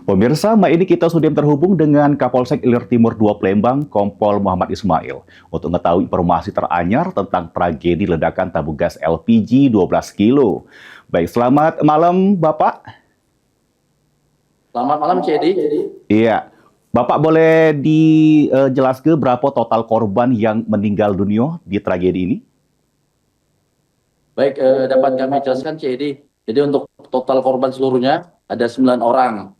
Pemirsa, ini kita sudah terhubung dengan Kapolsek Ilir Timur 2 Palembang, Kompol Muhammad Ismail, untuk mengetahui informasi teranyar tentang tragedi ledakan tabung gas LPG 12 kilo. Baik, selamat malam, Bapak. Selamat malam, Cedi. Iya, Bapak boleh dijelaskan berapa total korban yang meninggal dunia di tragedi ini? Baik, dapat kami jelaskan, Cedi. Jadi untuk total korban seluruhnya ada 9 orang,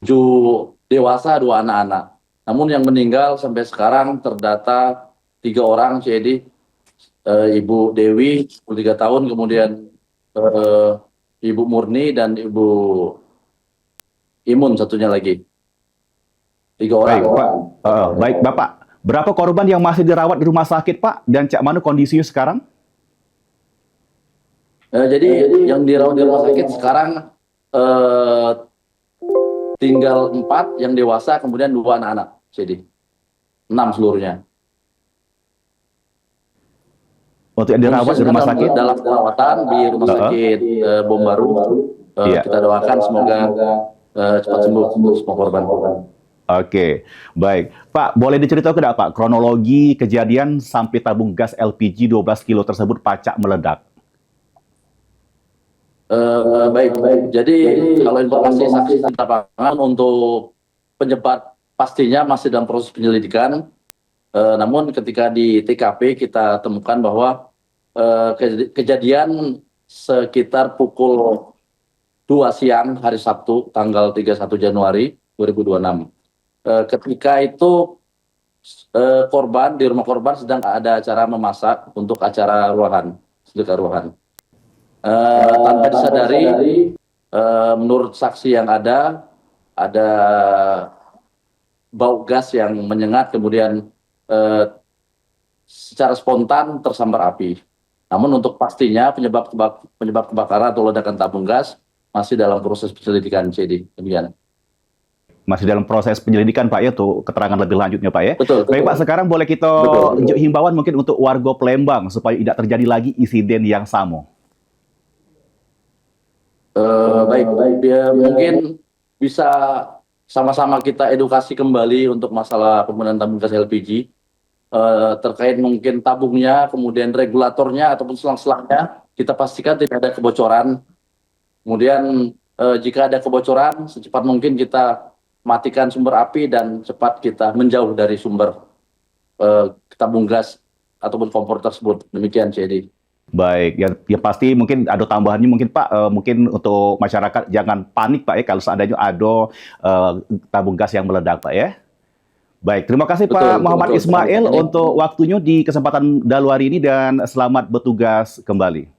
7 dewasa, 2 anak-anak. Namun yang meninggal sampai sekarang terdata 3 orang, Cedi. Ibu Dewi, 23 tahun, kemudian eh, Ibu Murni dan Ibu Imun satunya lagi. 3 orang. Baik, Pak. Baik, Bapak. Berapa korban yang masih dirawat di rumah sakit, Pak? Dan cak mana kondisinya sekarang? Jadi yang dirawat di rumah sakit sekarang eh, tinggal 4 yang dewasa, kemudian 2 anak-anak, jadi 6 seluruhnya. Untuk yang dirawat di rumah sakit? Dalam perawatan di rumah sakit Bom Baru. Iya. Kita doakan semoga cepat sembuh semua korban. Oke, baik. Pak, boleh diceritakan tidak, Pak, kronologi kejadian sampai tabung gas LPG 12 kilo tersebut pacak meledak? Baik. Jadi kalau informasi saksi di lapangan untuk penyebab pastinya masih dalam proses penyelidikan. Namun ketika di TKP kita temukan bahwa kejadian sekitar pukul 2 siang hari Sabtu tanggal 31 Januari 2026. Ketika itu korban di rumah korban sedang ada acara memasak untuk acara ruahan, sedekah ruahan. Tanpa disadari, menurut saksi yang ada bau gas yang menyengat, kemudian secara spontan tersambar api. Namun untuk pastinya penyebab kebakaran atau ledakan tabung gas masih dalam proses penyelidikan, Cedi. Demikian. Masih dalam proses penyelidikan, Pak, ya, tuh keterangan lebih lanjutnya, Pak, ya. Betul. Baik, Pak, sekarang boleh kita himbauan mungkin untuk warga Palembang supaya tidak terjadi lagi insiden yang sama. Baik. Ya, mungkin bisa sama-sama kita edukasi kembali untuk masalah penggunaan tabung gas LPG. Terkait mungkin tabungnya, kemudian regulatornya ataupun selang-selangnya, kita pastikan tidak ada kebocoran. Kemudian jika ada kebocoran, secepat mungkin kita matikan sumber api dan cepat kita menjauh dari sumber tabung gas ataupun kompor tersebut. Demikian, Cedi. Baik, ya pasti mungkin ada tambahannya mungkin, Pak, mungkin untuk masyarakat jangan panik, Pak, ya, kalau seandainya ada tabung gas yang meledak, Pak, ya. Baik, terima kasih Pak Muhammad Ismail untuk waktunya di kesempatan dalu hari ini dan selamat bertugas kembali.